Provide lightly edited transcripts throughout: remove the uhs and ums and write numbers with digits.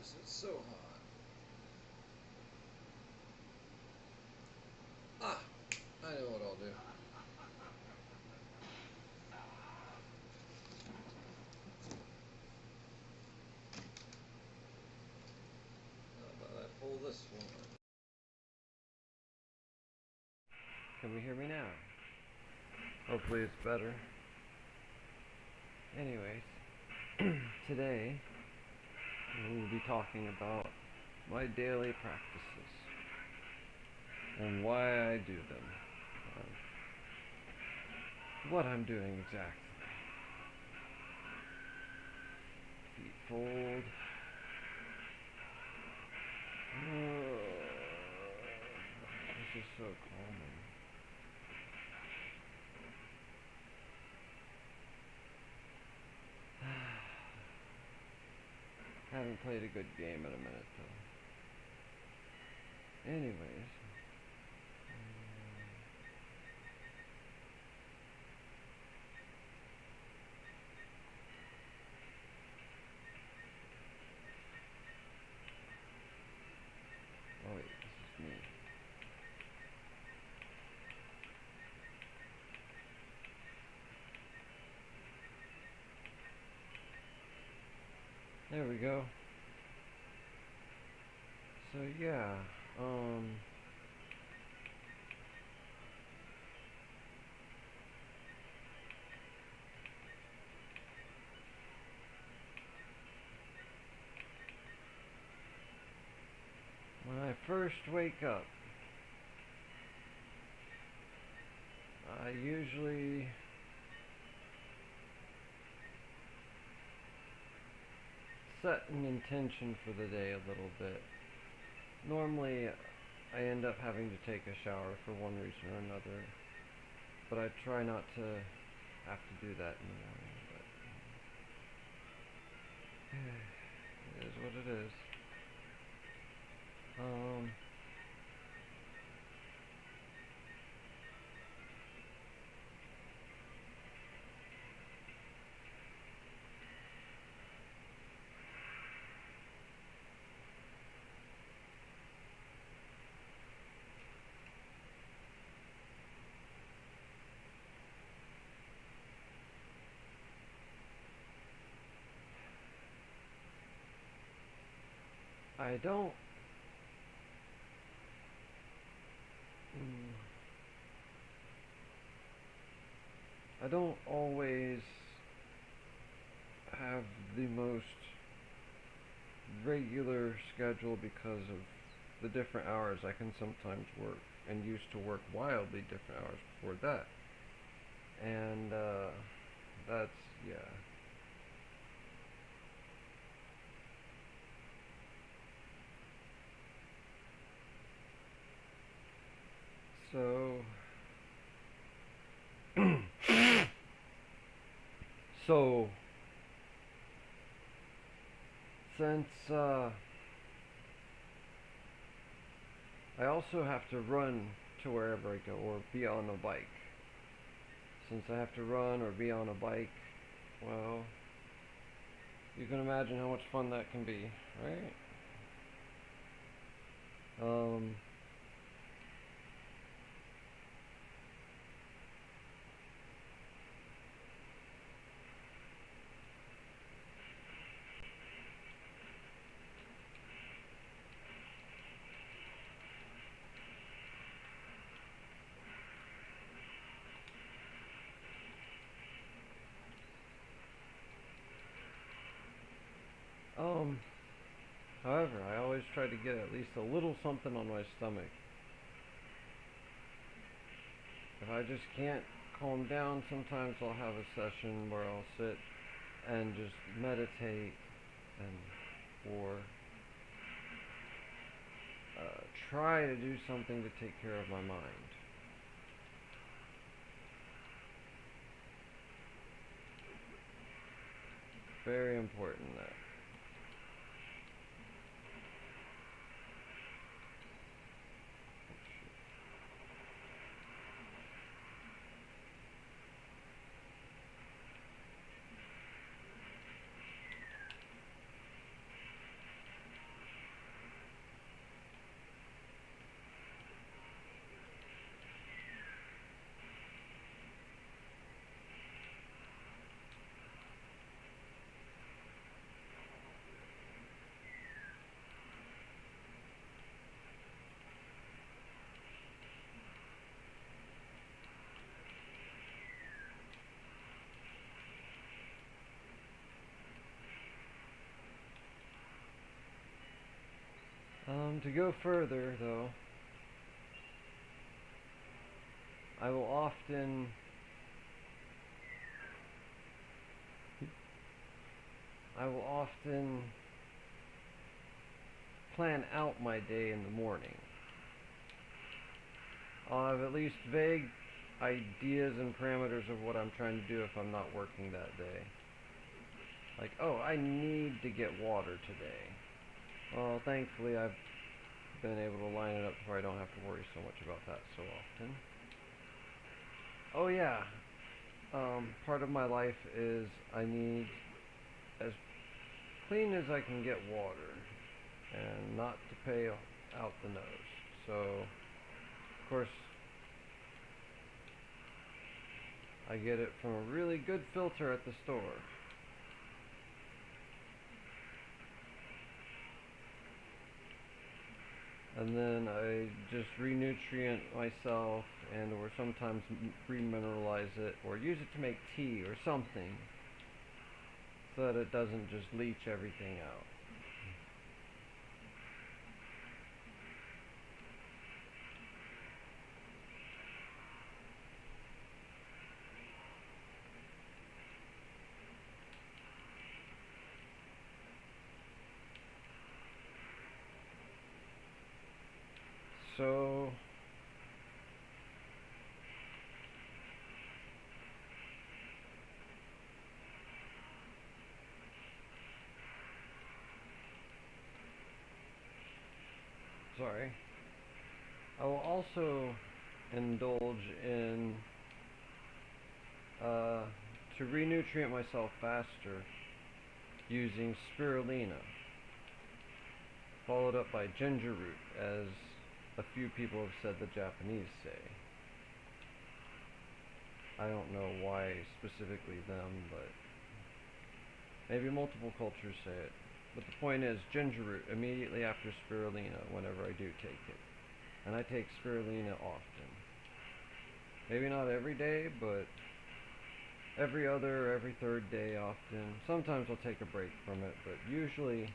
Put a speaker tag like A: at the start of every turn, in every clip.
A: because it's so hot. Ah, I know what I'll do. How about I pull this one? Can we hear me now? Hopefully it's better. Anyways, today we will be talking about my daily practices and why I do them. What I'm doing exactly. Feet fold. This is so calming. Haven't played a good game in a minute though. Anyways. Oh wait, this is me. There we go. So yeah, when I first wake up, I usually set an intention for the day a little bit. Normally, I end up having to take a shower for one reason or another, but I try not to have to do that in the morning. But it is what it is. I don't I don't always have the most regular schedule because of the different hours I can sometimes work, and used to work wildly different hours before that. And that's, yeah. So so since I also have to run to wherever I go or be on a bike. Since I have to run or be on a bike, well, you can imagine how much fun that can be, right? Um, um, however, I always try to get at least a little something on my stomach. If I just can't calm down, sometimes I'll have a session where I'll sit and just meditate or try to do something to take care of my mind. Very important that. To go further, though, I will often plan out my day in the morning. I'll have at least vague ideas and parameters of what I'm trying to do if I'm not working that day. Like, oh, I need to get water today. Well, thankfully I've been able to line it up where I don't have to worry so much about that so often. Oh yeah, part of my life is I need as clean as I can get water and not to pay out the nose. So, of course, I get it from a really good filter at the store. And then I just re-nutrient myself and or sometimes re-mineralize it or use it to make tea or something so that it doesn't just leach everything out. So sorry. I will also indulge in to re-nutrient myself faster using spirulina, followed up by ginger root, as a few people have said the Japanese say. I don't know why specifically them, but maybe multiple cultures say it. But the point is, ginger root immediately after spirulina whenever I do take it. And I take spirulina often. Maybe not every day, but every other or every third day often. Sometimes I'll take a break from it, but usually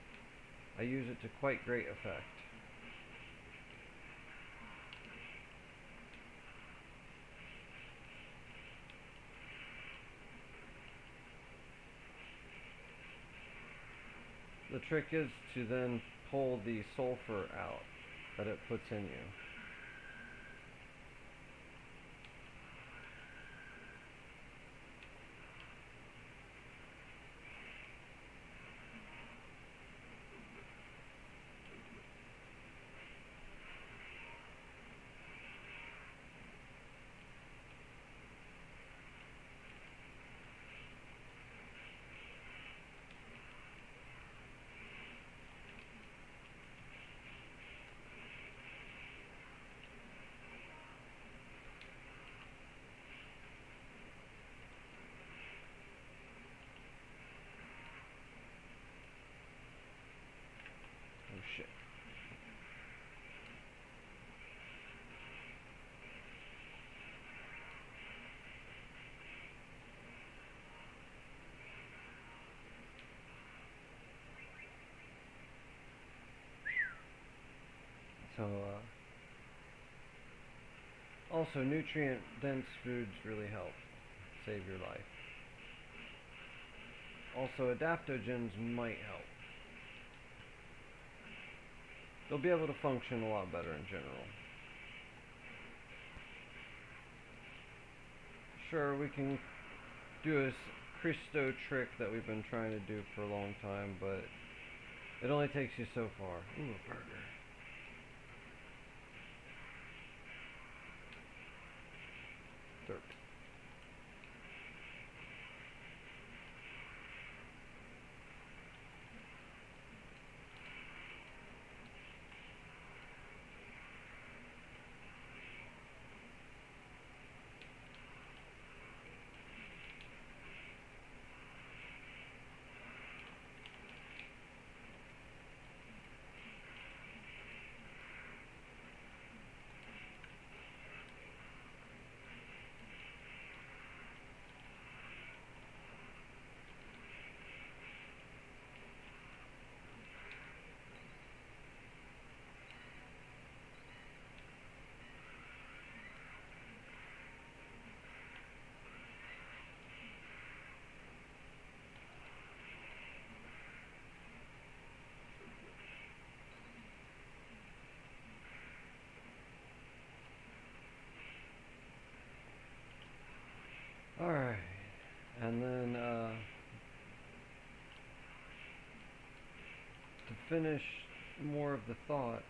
A: I use it to quite great effect. The trick is to then pull the sulfur out that it puts in you. Oh shit. So, also nutrient-dense foods really help save your life. Also, adaptogens might help. They'll be able to function a lot better in general. Sure, we can do a Christo trick that we've been trying to do for a long time, but it only takes you so far. Ooh, a burger. Dirt. to finish more of the thought,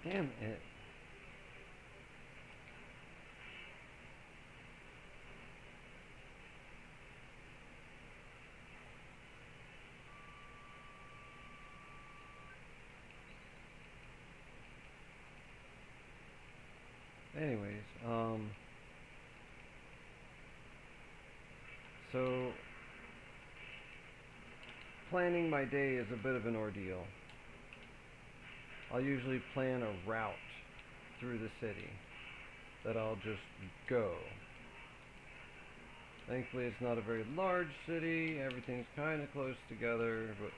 A: damn it. Anyways, so planning my day is a bit of an ordeal. I'll usually plan a route through the city that I'll just go. Thankfully, it's not a very large city. Everything's kind of close together, but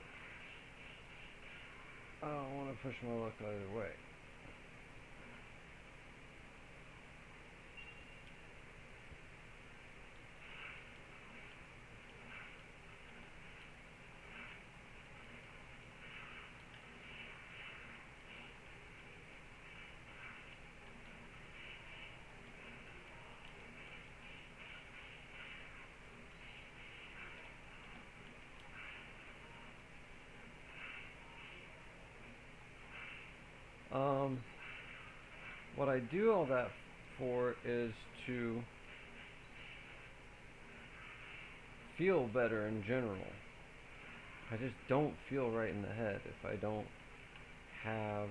A: I don't want to push my luck either way. What I do all that for is to feel better in general. I just don't feel right in the head if I don't have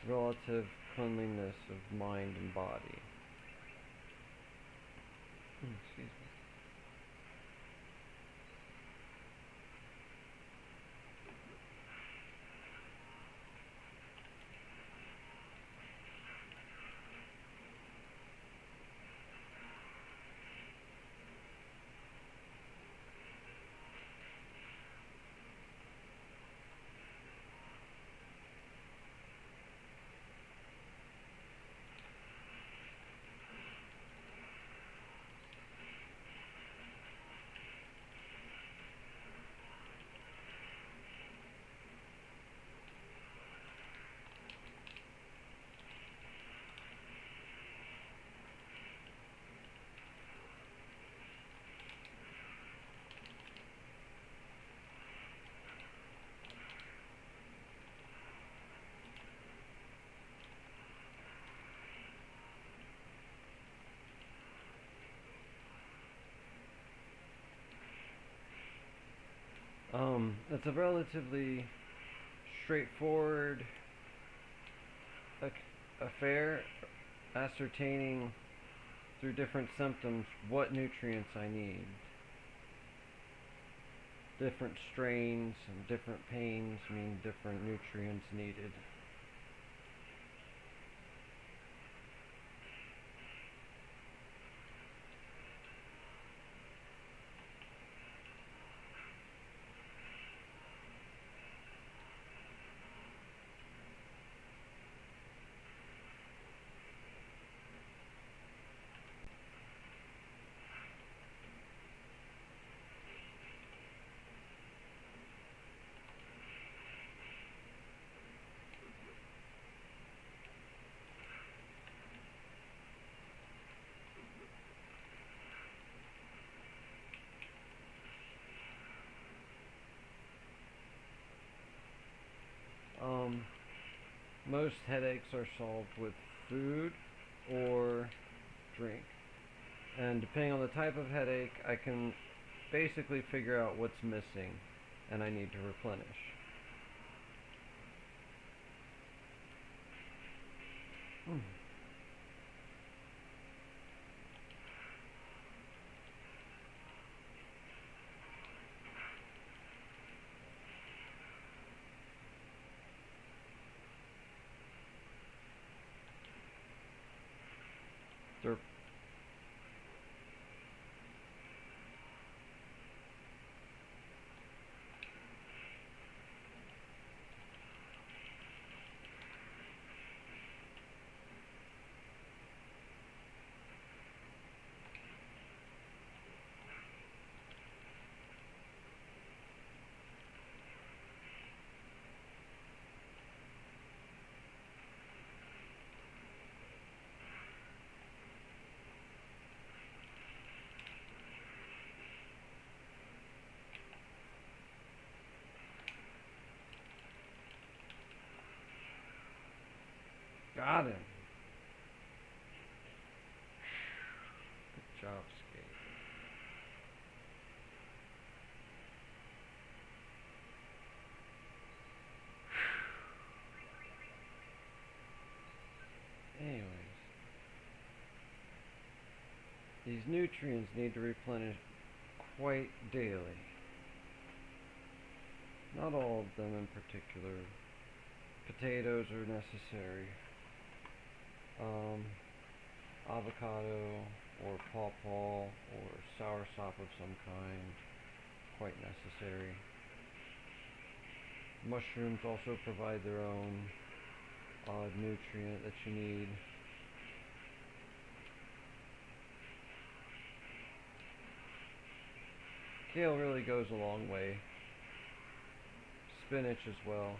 A: relative cleanliness of mind and body. Excuse me. It's a relatively straightforward affair, ascertaining through different symptoms what nutrients I need. Different strains and different pains mean different nutrients needed. Most headaches are solved with food or drink. And depending on the type of headache, I can basically figure out what's missing and I need to replenish. Derp. Got him. Good job, Skate. Anyways, these nutrients need to replenish quite daily. Not all of them in particular. Potatoes are necessary. Avocado or pawpaw or soursop of some kind, quite necessary. Mushrooms also provide their own odd nutrient that you need. Kale really goes a long way. Spinach as well.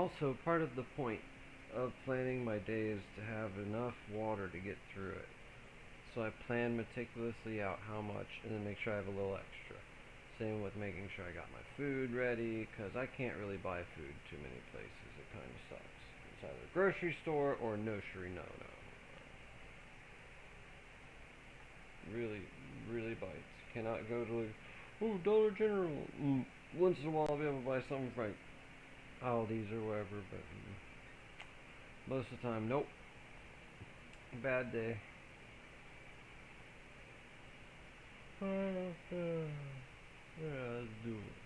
A: Also, part of the point of planning my day is to have enough water to get through it. So I plan meticulously out how much and then make sure I have a little extra. Same with making sure I got my food ready, because I can't really buy food too many places. It kind of sucks. It's either grocery store or no-sure no-no. Really, really bites. Cannot go to, Dollar General. Once in a while I'll be able to buy something from Aldi's or wherever, but most of the time, nope. Bad day. Yeah, let's do it.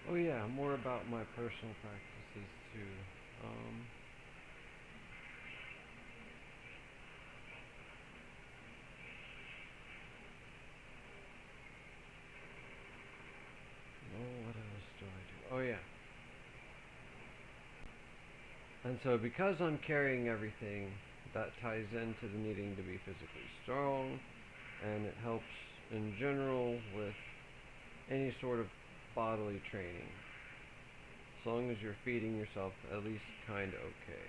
A: Oh yeah, more about my personal practices too. Um, what else do I do? Oh yeah. And so because I'm carrying everything, that ties into the needing to be physically strong, and it helps in general with any sort of bodily training. As long as you're feeding yourself at least kind of okay.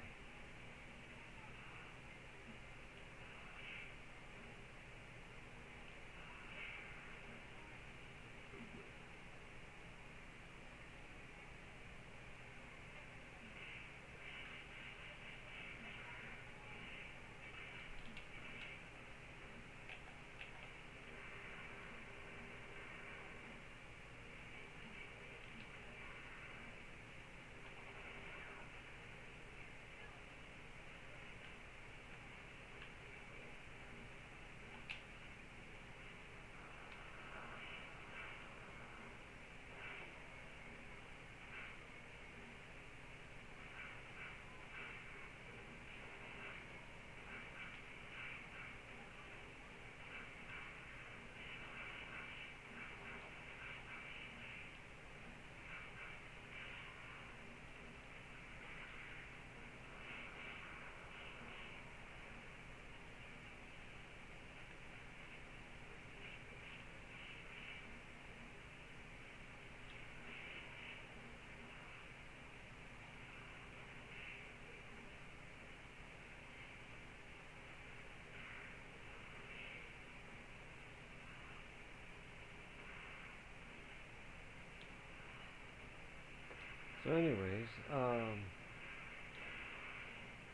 A: So anyways, oh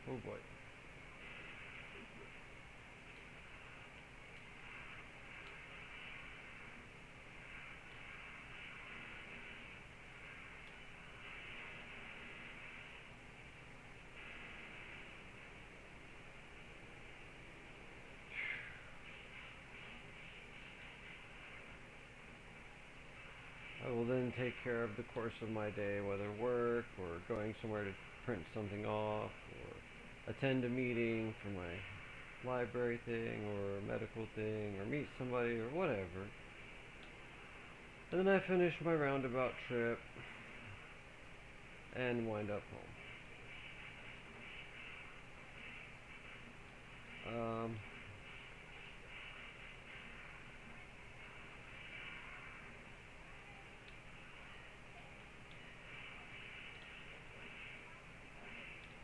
A: boy. I will then take care of the course of my day, whether work or going somewhere to print something off or attend a meeting for my library thing or a medical thing or meet somebody or whatever. And then I finish my roundabout trip and wind up home.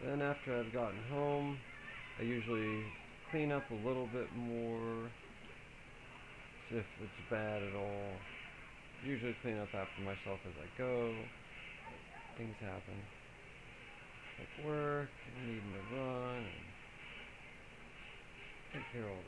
A: Then after I've gotten home, I usually clean up a little bit more if it's bad at all. Usually clean up after myself as I go. Things happen. Like work, and needing to run, and take care of all that.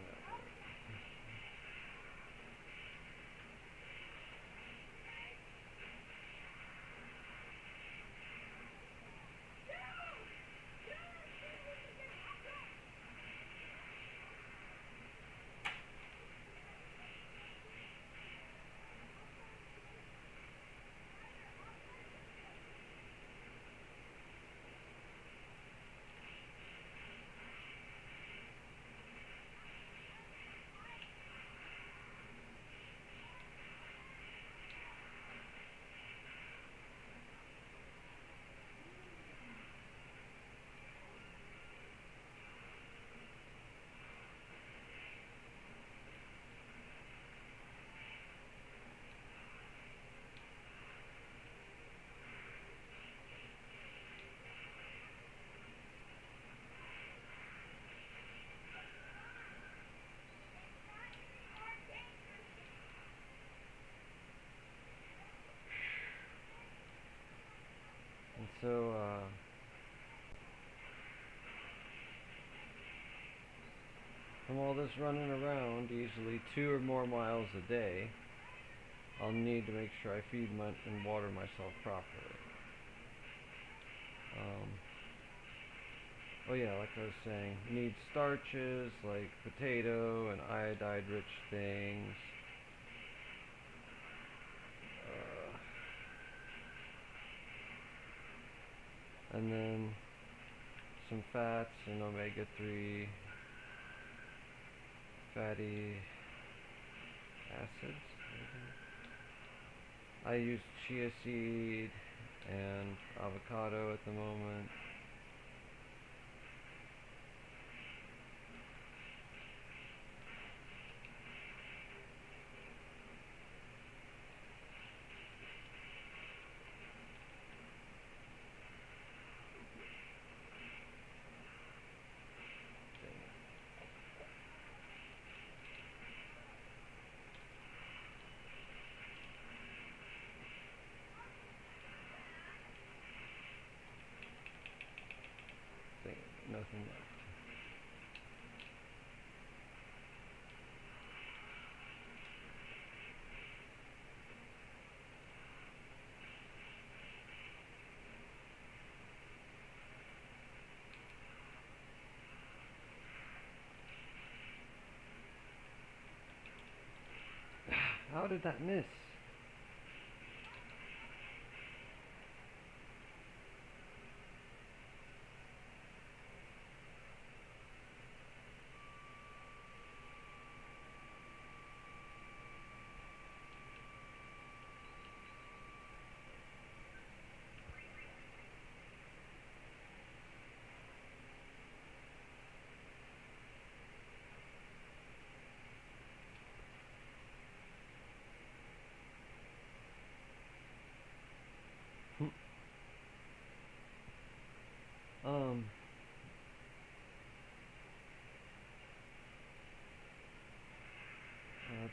A: And so, from all this running around, easily 2 or more miles a day, I'll need to make sure I feed and water myself properly. Oh yeah, like I was saying, need starches like potato and iodide-rich things. And then some fats and omega-3 fatty acids. I use chia seed and avocado at the moment. Nothing left. How did that miss? um,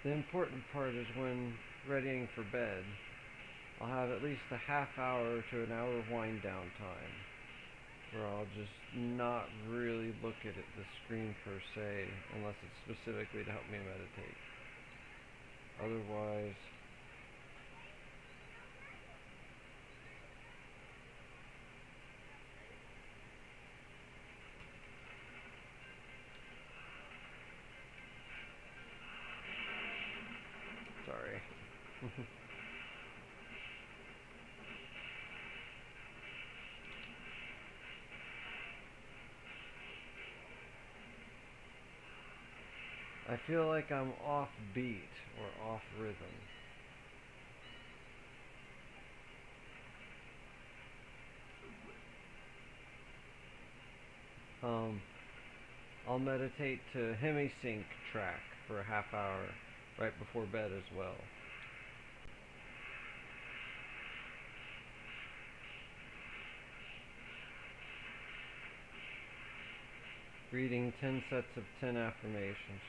A: the important part is when readying for bed, I'll have at least a half hour to an hour wind down time where I'll just not really look at the screen per se unless it's specifically to help me meditate. Otherwise, sorry. I feel like I'm off beat or off rhythm. I'll meditate to Hemisync track for a half hour right before bed as well. Reading 10 sets of 10 affirmations.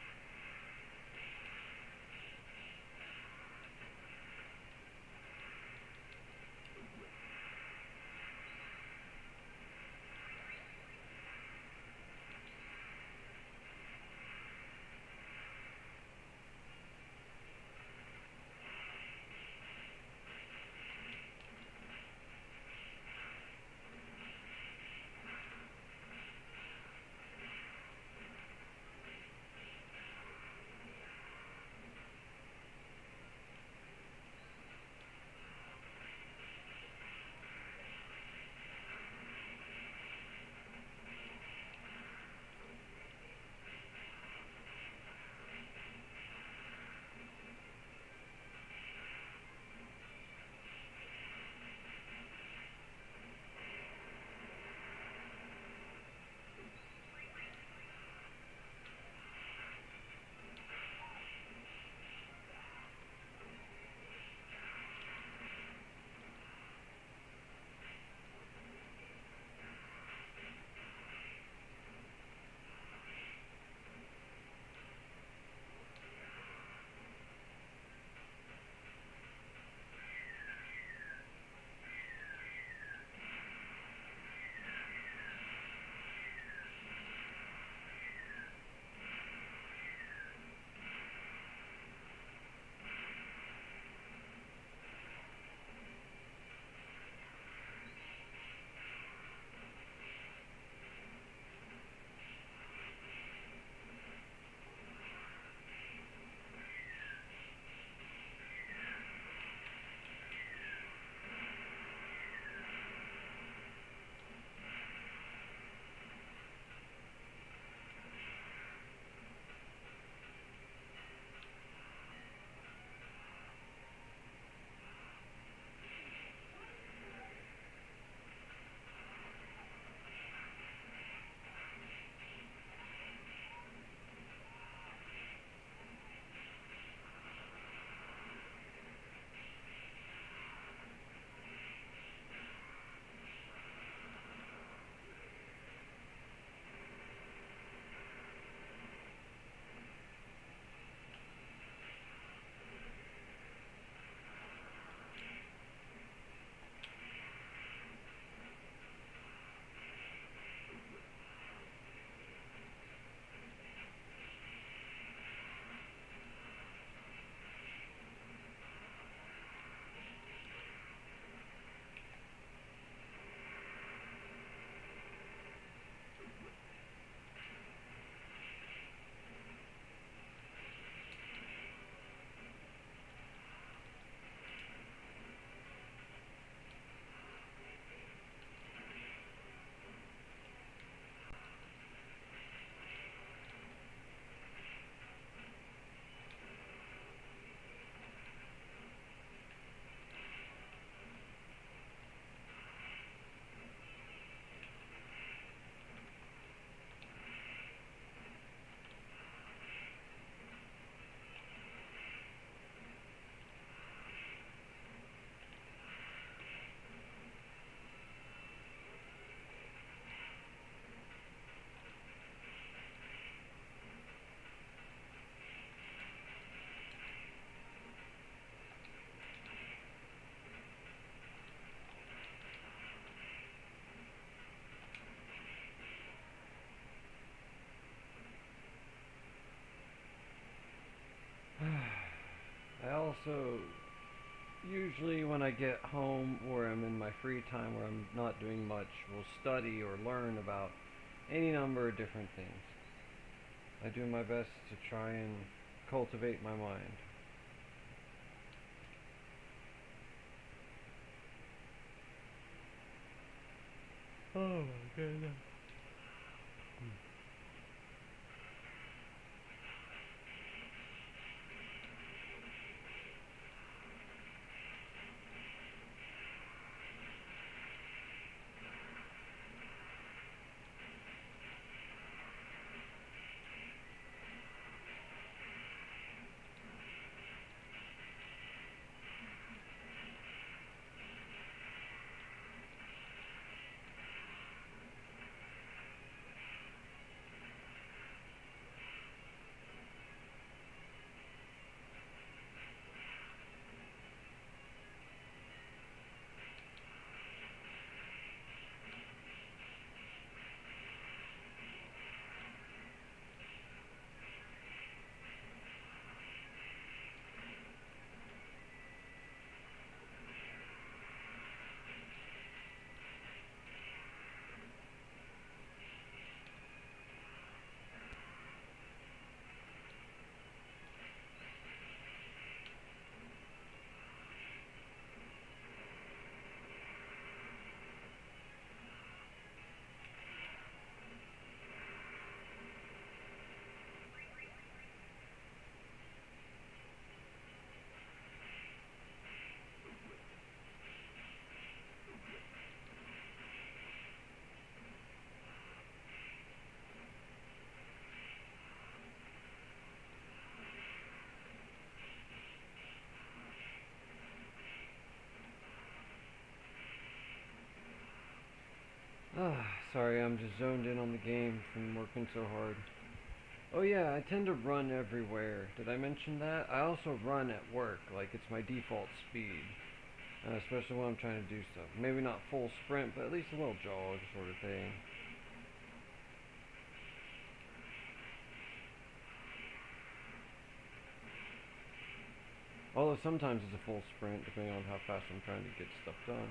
A: So usually when I get home or I'm in my free time where I'm not doing much, we'll study or learn about any number of different things. I do my best to try and cultivate my mind. Oh my goodness. Sorry, I'm just zoned in on the game from working so hard. Oh yeah, I tend to run everywhere. Did I mention that? I also run at work, like it's my default speed. Especially when I'm trying to do stuff. Maybe not full sprint, but at least a little jog sort of thing. Although sometimes it's a full sprint, depending on how fast I'm trying to get stuff done.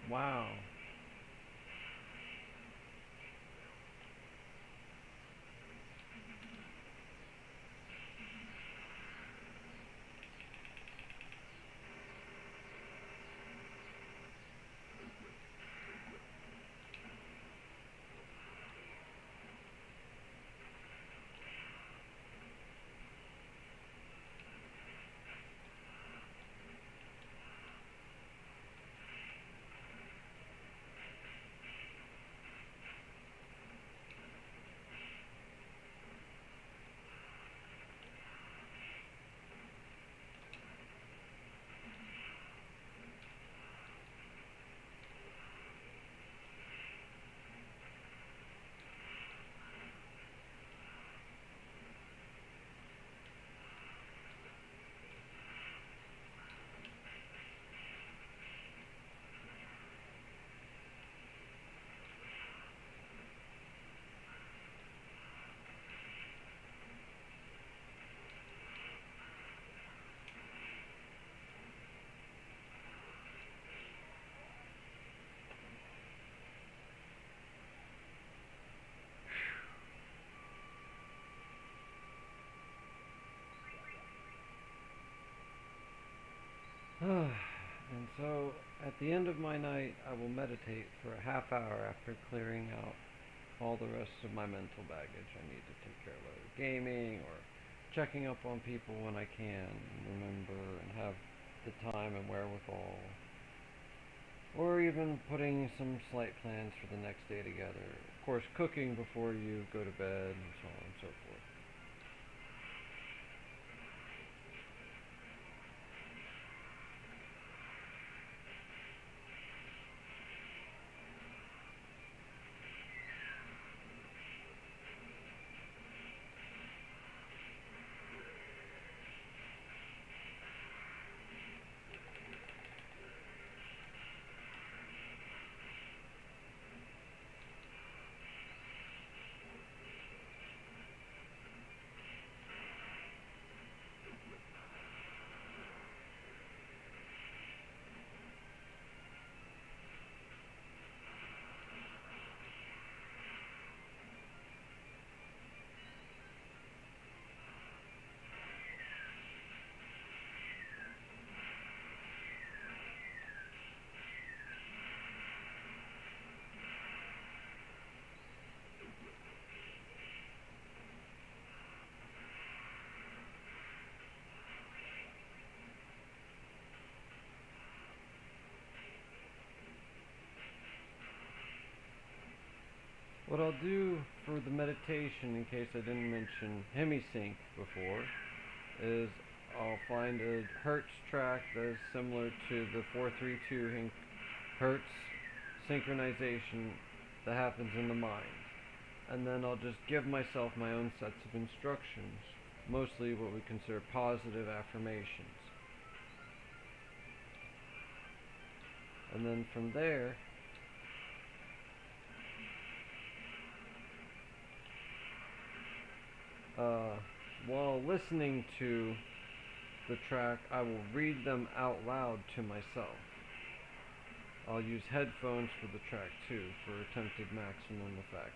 A: Wow. And so, at the end of my night, I will meditate for a half hour after clearing out all the rest of my mental baggage. I need to take care of other gaming or checking up on people when I can remember and have the time and wherewithal. Or even putting some slight plans for the next day together. Of course, cooking before you go to bed and so on and so forth. What I'll do for the meditation, in case I didn't mention HemiSync before, is I'll find a Hertz track that is similar to the 432 Hertz synchronization that happens in the mind. And then I'll just give myself my own sets of instructions, mostly what we consider positive affirmations. And then from there, while listening to the track, I will read them out loud to myself. I'll use headphones for the track too, for attempted maximum effect.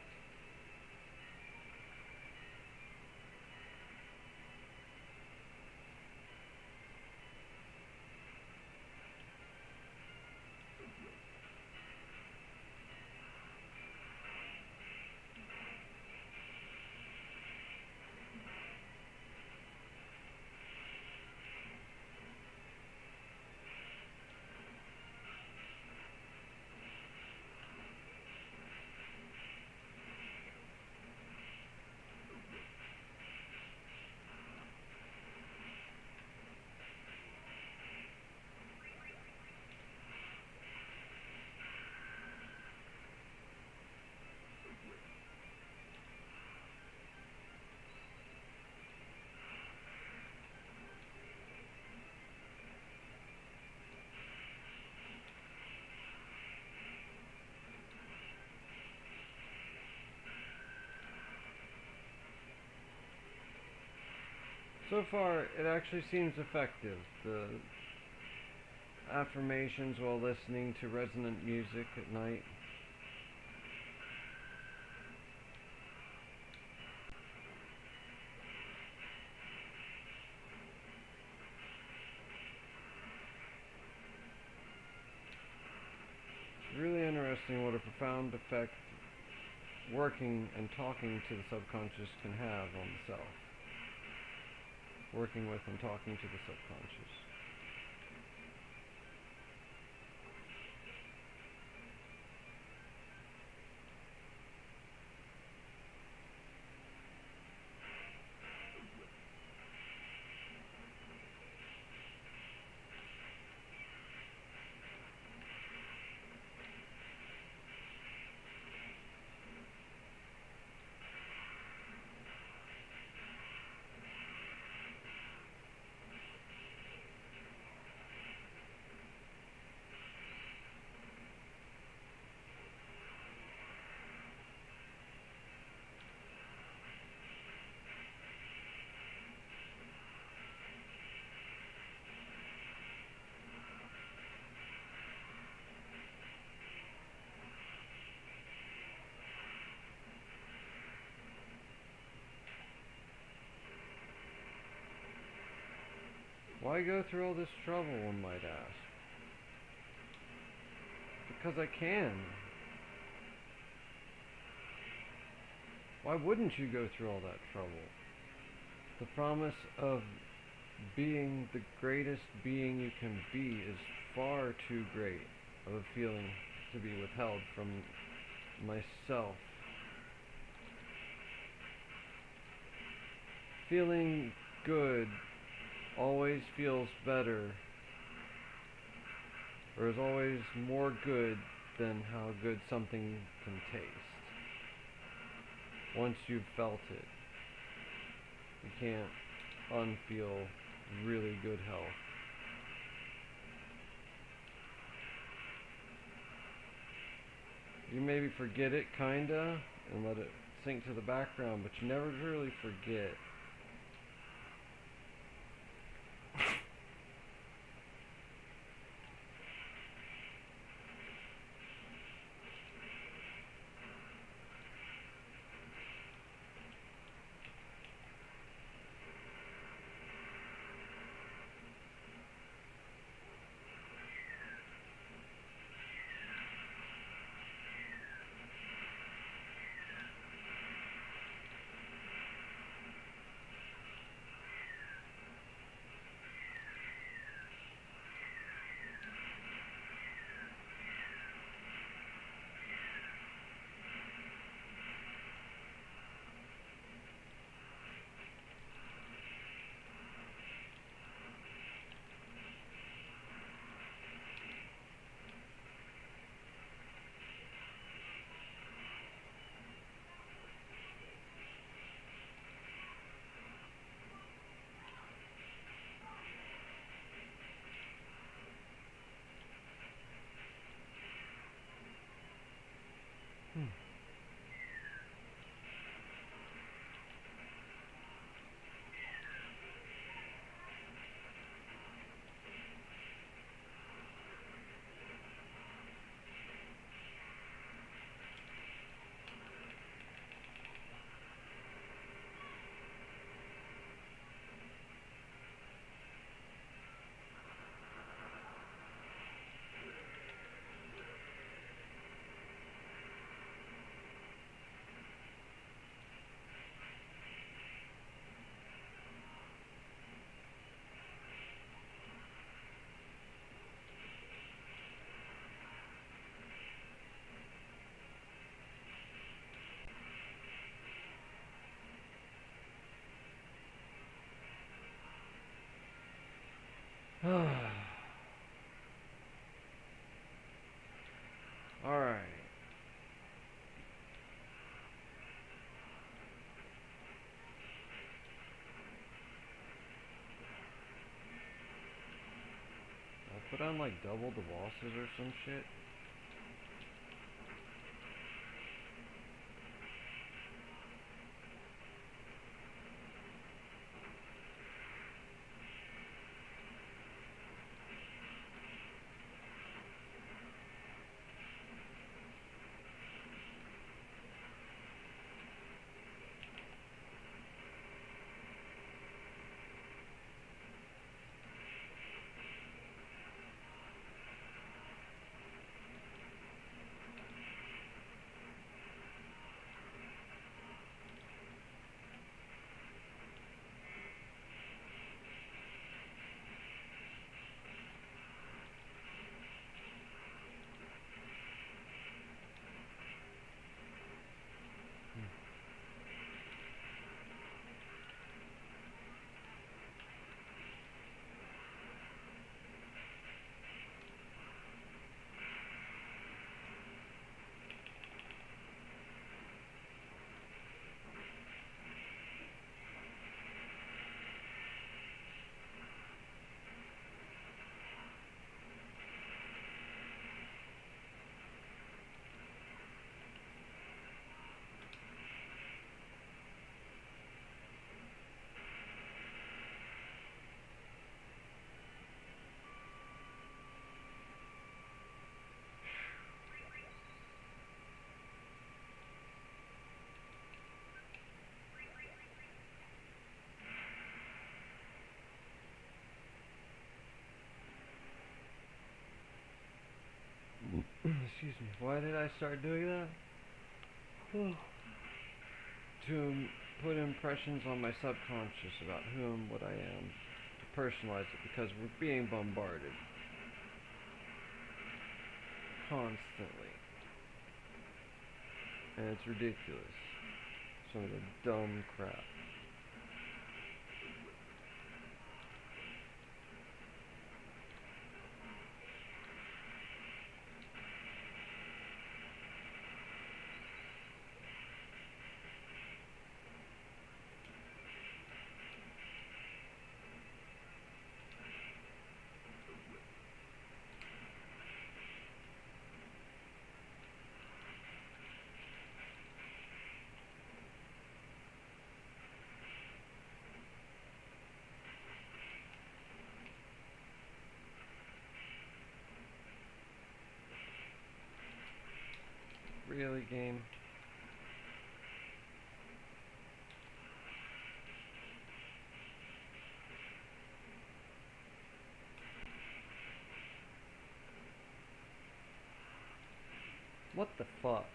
A: So far, it actually seems effective. affirmations while listening to resonant music at night. It's really interesting what a profound effect working and talking to the subconscious can have on the self. Working with and talking to the subconscious. Why go through all this trouble, one might ask? Because I can. Why wouldn't you go through all that trouble? The promise of being the greatest being you can be is far too great of a feeling to be withheld from myself. Feeling good always feels better, or is always more good than how good something can taste. Once you've felt it, you can't unfeel really good health. You maybe forget it, kinda, and let it sink to the background, but you never really forget. Alright. I'll put on like double the bosses or some shit. Excuse me. Why did I start doing that? To put impressions on my subconscious about who and what I am. To personalize it, because we're being bombarded constantly. And it's ridiculous. Some of the dumb crap. Really, game? What the fuck?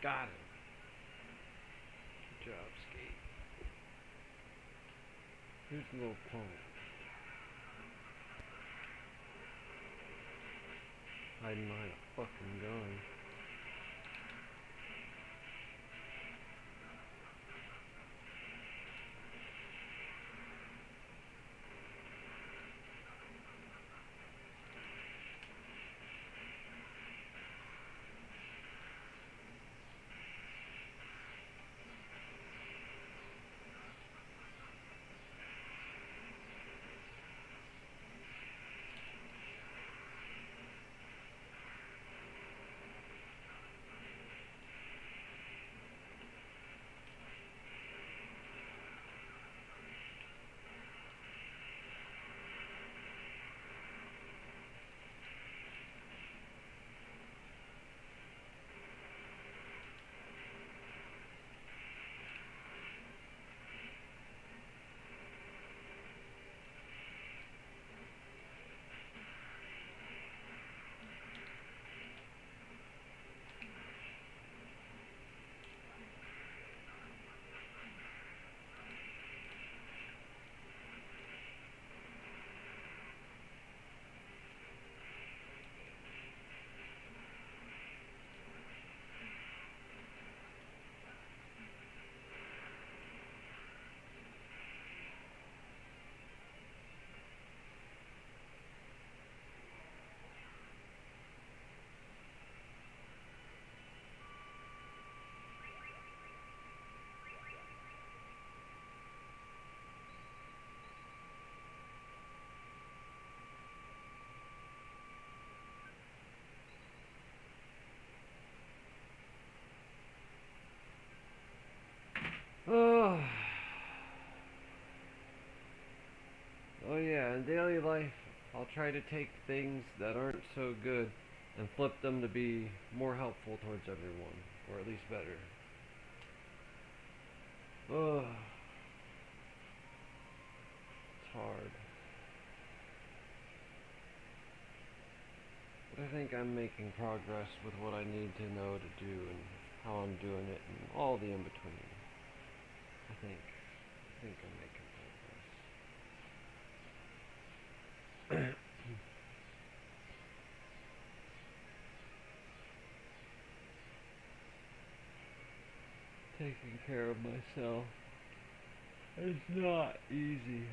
A: Got him. Good job, Skate. Here's the little pony. Hiding behind a fucking gun. Oh. Oh yeah, in daily life, I'll try to take things that aren't so good and flip them to be more helpful towards everyone, or at least better. Oh, it's hard. But I think I'm making progress with what I need to know to do and how I'm doing it and all the in-between. I think I'm making progress. Taking care of myself is not easy.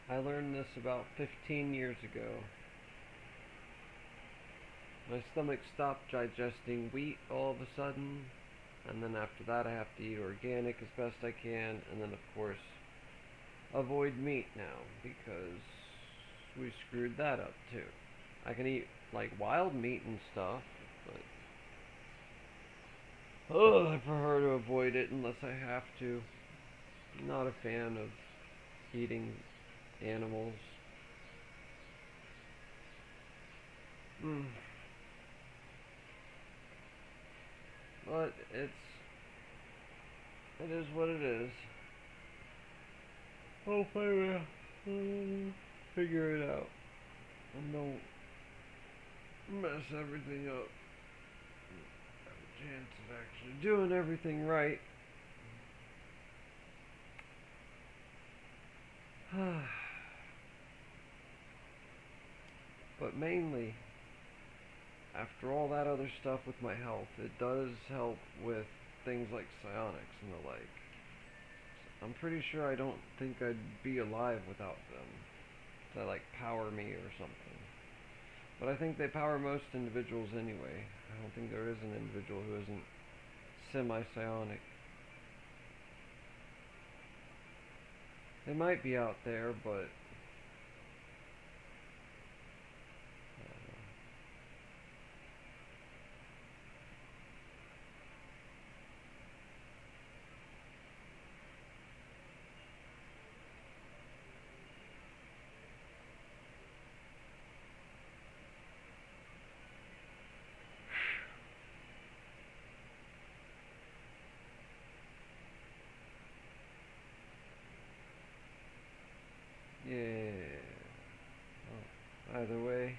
A: I learned this about 15 years ago. My stomach stopped digesting wheat all of a sudden, and then after that I have to eat organic as best I can, and then of course avoid meat now, because we screwed that up too. I can eat like wild meat and stuff, but I prefer to avoid it unless I have to. I'm not a fan of eating animals. But it is what it is. Hopefully we'll figure it out and don't mess everything up. Have a chance of actually doing everything right. But mainly, after all that other stuff with my health, it does help with things like psionics and the like. I'm pretty sure I don't think I'd be alive without them. They like power me or something. But I think they power most individuals anyway. I don't think there is an individual who isn't semi-psionic. They might be out there, but yeah. Well, either way,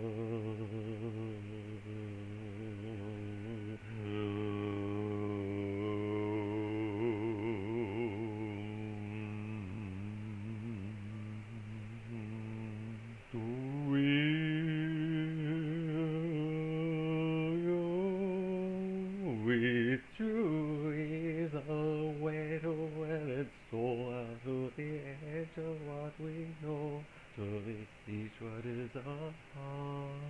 A: So we teach what is our heart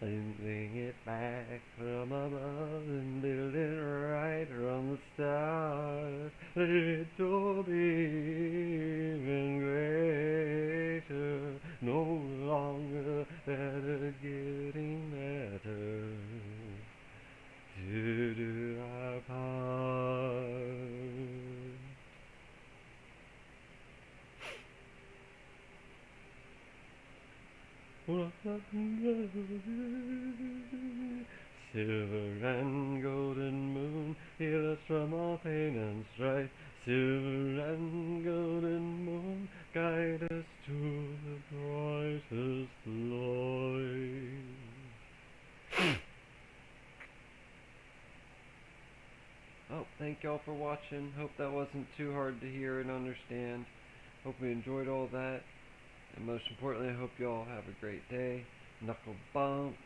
A: and bring it back from above and build it right from the start. Let it all be even greater, no longer better, getting better to do our part. Silver and golden moon, heal us from all pain and strife. Silver and golden moon, guide us to the brightest light. Oh, thank y'all for watching. Hope that wasn't too hard to hear and understand. Hope you enjoyed all that. And most importantly, I hope y'all have a great day. Knuckle bump.